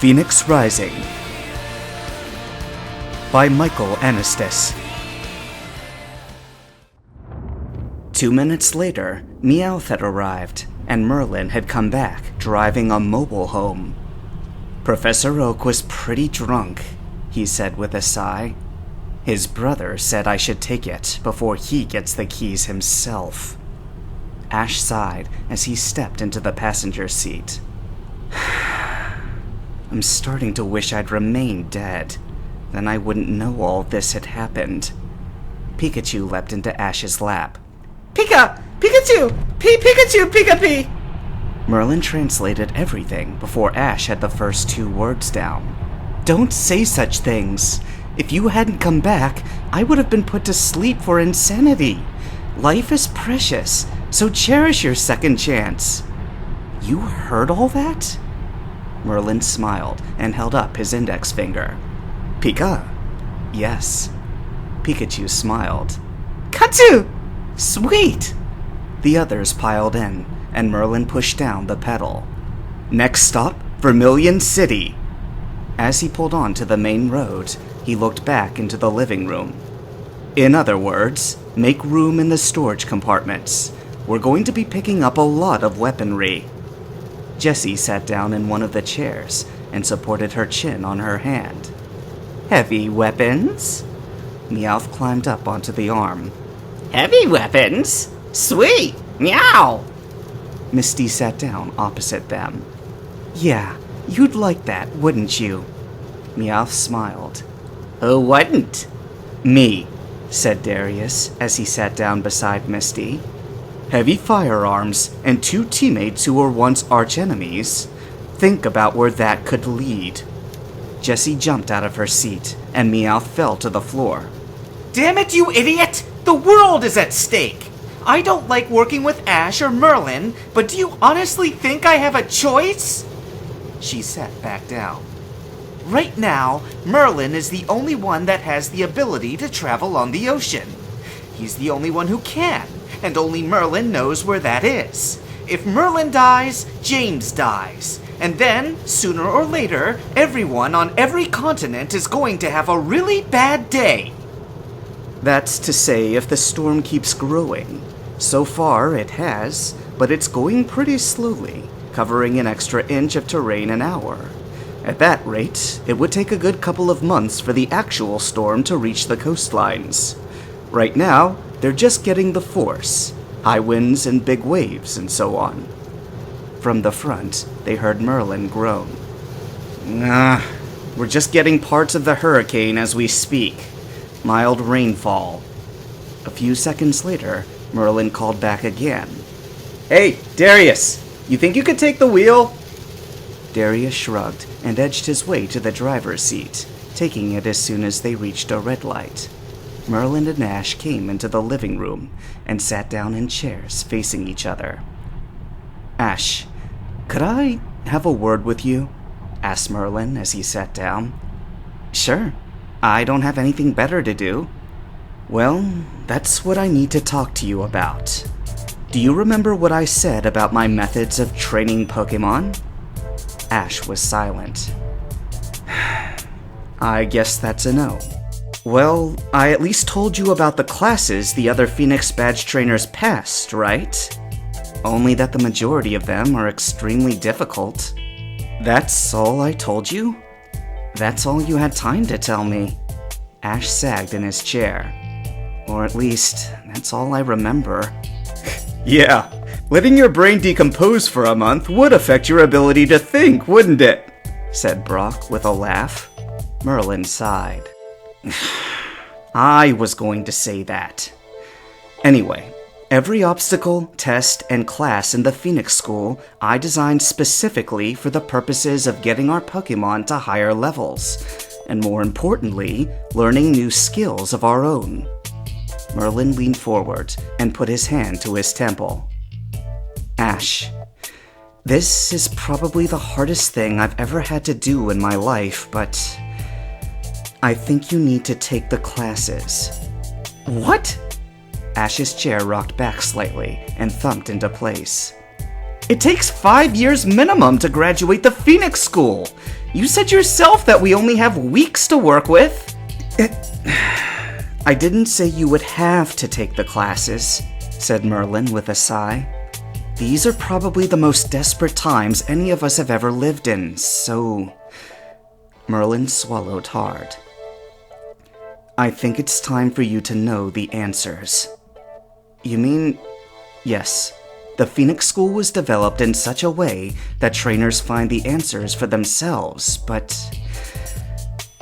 Phoenix Rising by Michael Anastas. 2 minutes later, Meowth had arrived, and Merlin had come back, driving a mobile home. Professor Oak was pretty drunk, he said with a sigh. His brother said I should take it before he gets the keys himself. Ash sighed as he stepped into the passenger seat. I'm starting to wish I'd remained dead. Then I wouldn't know all this had happened. Pikachu leapt into Ash's lap. Pika! Pikachu! Pikachu! Pika-Pee! Merlin translated everything before Ash had the first 2 words down. Don't say such things. If you hadn't come back, I would have been put to sleep for insanity. Life is precious, so cherish your second chance. You heard all that? Merlin smiled and held up his index finger. Pika? Yes. Pikachu smiled. Katsu! Sweet! The others piled in, and Merlin pushed down the pedal. Next stop, Vermilion City. As he pulled onto the main road, he looked back into the living room. In other words, make room in the storage compartments. We're going to be picking up a lot of weaponry. Jessie sat down in one of the chairs and supported her chin on her hand. Heavy weapons? Meowth climbed up onto the arm. Heavy weapons? Sweet! Meow! Misty sat down opposite them. Yeah, you'd like that, wouldn't you? Meowth smiled. Who wouldn't? Me, said Darius as he sat down beside Misty. Heavy firearms and 2 teammates who were once archenemies. Think about where that could lead. Jessie jumped out of her seat, and Meowth fell to the floor. Damn it, you idiot! The world is at stake! I don't like working with Ash or Merlin, but do you honestly think I have a choice? She sat back down. Right now, Merlin is the only one that has the ability to travel on the ocean. He's the only one who can, and only Merlin knows where that is. If Merlin dies, James dies. And then, sooner or later, everyone on every continent is going to have a really bad day. That's to say, if the storm keeps growing. So far, it has, but it's going pretty slowly, covering an extra inch of terrain an hour. At that rate, it would take a good couple of months for the actual storm to reach the coastlines. Right now, they're just getting the force, high winds and big waves and so on. From the front, they heard Merlin groan. We're just getting parts of the hurricane as we speak. Mild rainfall. A few seconds later, Merlin called back again. Hey, Darius, you think you could take the wheel? Darius shrugged and edged his way to the driver's seat, taking it as soon as they reached a red light. Merlin and Ash came into the living room and sat down in chairs facing each other. Ash, could I have a word with you? Asked Merlin as he sat down. Sure. I don't have anything better to do. Well, that's what I need to talk to you about. Do you remember what I said about my methods of training Pokémon? Ash was silent. I guess that's a no. Well, I at least told you about the classes the other Phoenix Badge trainers passed, right? Only that the majority of them are extremely difficult. That's all I told you? That's all you had time to tell me. Ash sagged in his chair. Or at least, that's all I remember. Yeah, letting your brain decompose for a month would affect your ability to think, wouldn't it? Said Brock with a laugh. Merlin sighed. I was going to say that. Anyway, every obstacle, test, and class in the Phoenix School I designed specifically for the purposes of getting our Pokémon to higher levels, and more importantly, learning new skills of our own. Merlin leaned forward and put his hand to his temple. Ash, this is probably the hardest thing I've ever had to do in my life, but I think you need to take the classes. What? Ash's chair rocked back slightly and thumped into place. It takes 5 years minimum to graduate the Phoenix School. You said yourself that we only have weeks to work with. I didn't say you would have to take the classes, said Merlin with a sigh. These are probably the most desperate times any of us have ever lived in, so... Merlin swallowed hard. I think it's time for you to know the answers. You mean... Yes. The Phoenix School was developed in such a way that trainers find the answers for themselves, but...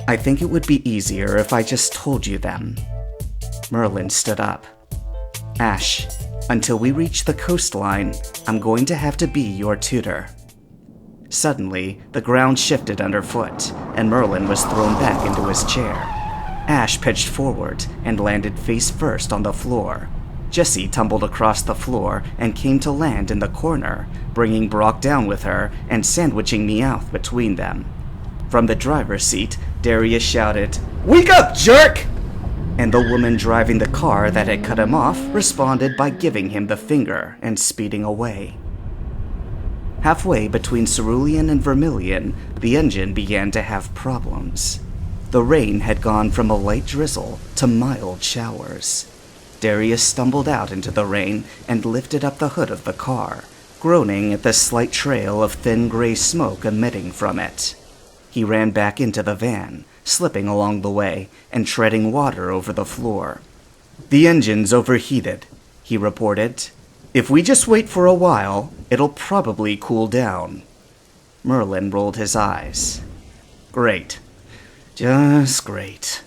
I think it would be easier if I just told you them. Merlin stood up. Ash, until we reach the coastline, I'm going to have to be your tutor. Suddenly, the ground shifted underfoot, and Merlin was thrown back into his chair. Ash pitched forward and landed face first on the floor. Jessie tumbled across the floor and came to land in the corner, bringing Brock down with her and sandwiching Meowth between them. From the driver's seat, Darius shouted, "Wake up, jerk!" And the woman driving the car that had cut him off responded by giving him the finger and speeding away. Halfway between Cerulean and Vermilion, the engine began to have problems. The rain had gone from a light drizzle to mild showers. Darius stumbled out into the rain and lifted up the hood of the car, groaning at the slight trail of thin gray smoke emitting from it. He ran back into the van, slipping along the way and treading water over the floor. "The engine's overheated," he reported. "If we just wait for a while, it'll probably cool down." Merlin rolled his eyes. "Great. Just great."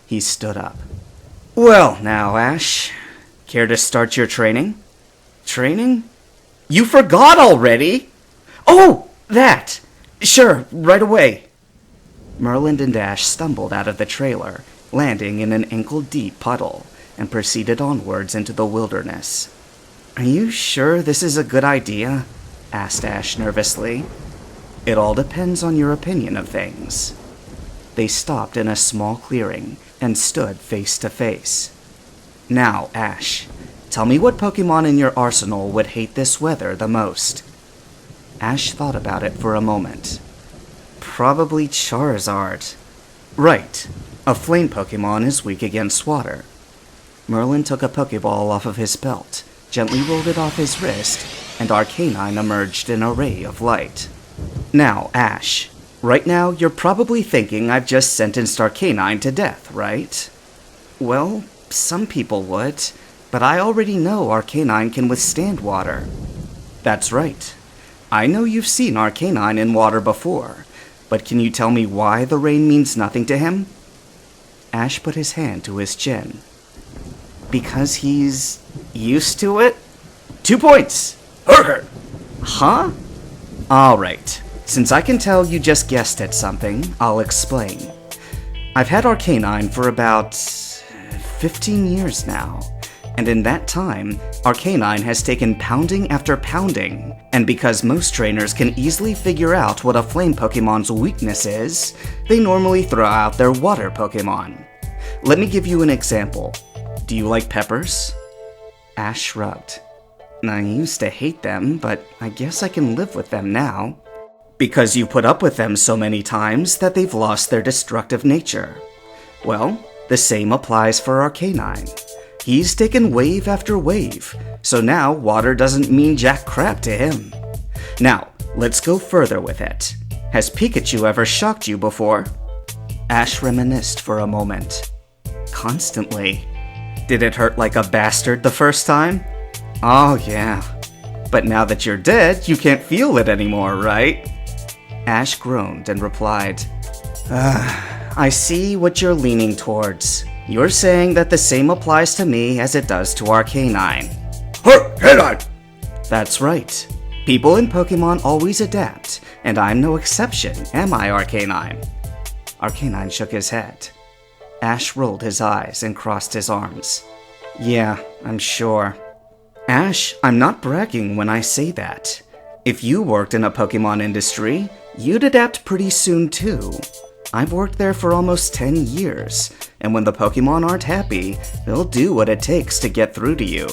He stood up. "Well now, Ash, care to start your training?" "Training? You forgot already?" "Oh, that! Sure, right away." Merlin and Ash stumbled out of the trailer, landing in an ankle-deep puddle, and proceeded onwards into the wilderness. "Are you sure this is a good idea?" asked Ash nervously. "It all depends on your opinion of things." They stopped in a small clearing and stood face to face. "Now, Ash, tell me what Pokemon in your arsenal would hate this weather the most." Ash thought about it for a moment. "Probably Charizard." "Right. A flame Pokemon is weak against water." Merlin took a Pokeball off of his belt, gently rolled it off his wrist, and Arcanine emerged in a ray of light. "Now, Ash, right now you're probably thinking I've just sentenced Arcanine to death, right?" "Well, some people would, but I already know Arcanine can withstand water." "That's right. I know you've seen Arcanine in water before, but can you tell me why the rain means nothing to him?" Ash put his hand to his chin. "Because he's used to it?" 2 points! Huh? All right. Since I can tell you just guessed at something, I'll explain. I've had Arcanine for about 15 years now, and in that time, Arcanine has taken pounding after pounding, and because most trainers can easily figure out what a flame Pokemon's weakness is, they normally throw out their water Pokemon. Let me give you an example. Do you like peppers? Ash shrugged. I used to hate them, but I guess I can live with them now. Because you put up with them so many times that they've lost their destructive nature. Well, the same applies for Arcanine. He's taken wave after wave, so now water doesn't mean jack crap to him. Now, let's go further with it. Has Pikachu ever shocked you before? Ash reminisced for a moment. Constantly. Did it hurt like a bastard the first time? Oh yeah. But now that you're dead, you can't feel it anymore, right? Ash groaned and replied, I see what you're leaning towards. You're saying that the same applies to me as it does to Arcanine. Arcanine! That's right. People in Pokemon always adapt, and I'm no exception, am I, Arcanine? Arcanine shook his head. Ash rolled his eyes and crossed his arms. Yeah, I'm sure. Ash, I'm not bragging when I say that. If you worked in a Pokemon industry, you'd adapt pretty soon too. I've worked there for almost 10 years, and when the Pokemon aren't happy, they'll do what it takes to get through to you.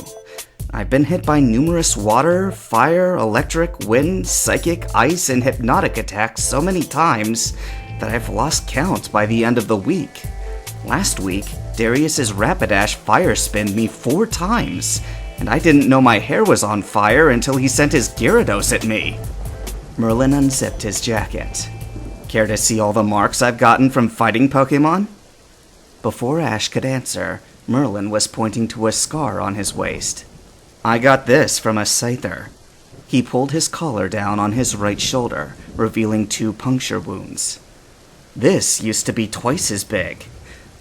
I've been hit by numerous water, fire, electric, wind, psychic, ice, and hypnotic attacks so many times that I've lost count by the end of the week. Last week, Darius's Rapidash fire spinned me 4 times, and I didn't know my hair was on fire until he sent his Gyarados at me. Merlin unzipped his jacket. Care to see all the marks I've gotten from fighting Pokemon? Before Ash could answer, Merlin was pointing to a scar on his waist. I got this from a Scyther. He pulled his collar down on his right shoulder, revealing 2 puncture wounds. This used to be twice as big.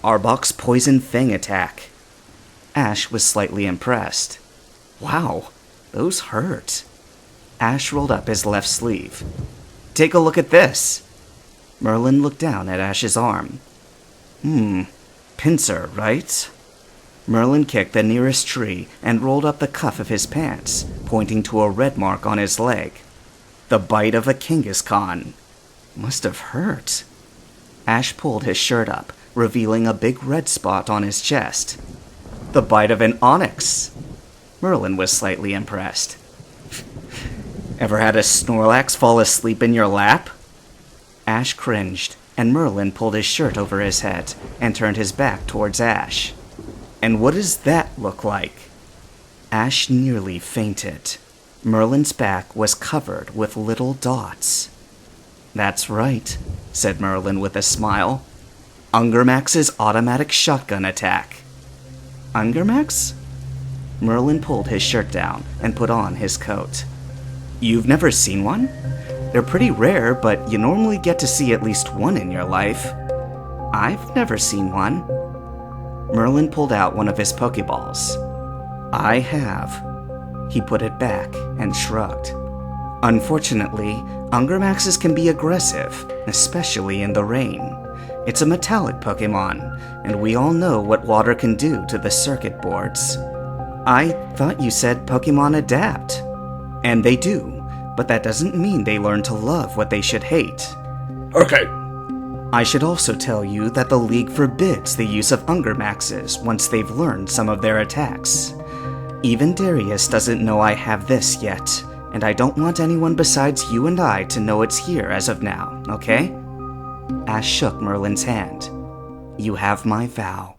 Arbok's Poison Fang attack. Ash was slightly impressed. Wow, those hurt. Ash rolled up his left sleeve. Take a look at this. Merlin looked down at Ash's arm. Pincer, right? Merlin kicked the nearest tree and rolled up the cuff of his pants, pointing to a red mark on his leg. The bite of a Kangaskhan. Must have hurt. Ash pulled his shirt up, revealing a big red spot on his chest. The bite of an Onyx. Merlin was slightly impressed. Ever had a Snorlax fall asleep in your lap? Ash cringed, and Merlin pulled his shirt over his head and turned his back towards Ash. And what does that look like? Ash nearly fainted. Merlin's back was covered with little dots. That's right, said Merlin with a smile. Ungermax's automatic shotgun attack. Ungermax? Merlin pulled his shirt down and put on his coat. You've never seen one? They're pretty rare, but you normally get to see at least one in your life. I've never seen one. Merlin pulled out one of his Pokeballs. I have. He put it back and shrugged. Unfortunately, Ungermaxes can be aggressive, especially in the rain. It's a metallic Pokemon, and we all know what water can do to the circuit boards. I thought you said Pokemon adapt. And they do, but that doesn't mean they learn to love what they should hate. Okay. I should also tell you that the League forbids the use of Ungermaxes once they've learned some of their attacks. Even Darius doesn't know I have this yet, and I don't want anyone besides you and I to know it's here as of now, okay? Ash shook Merlin's hand. You have my vow.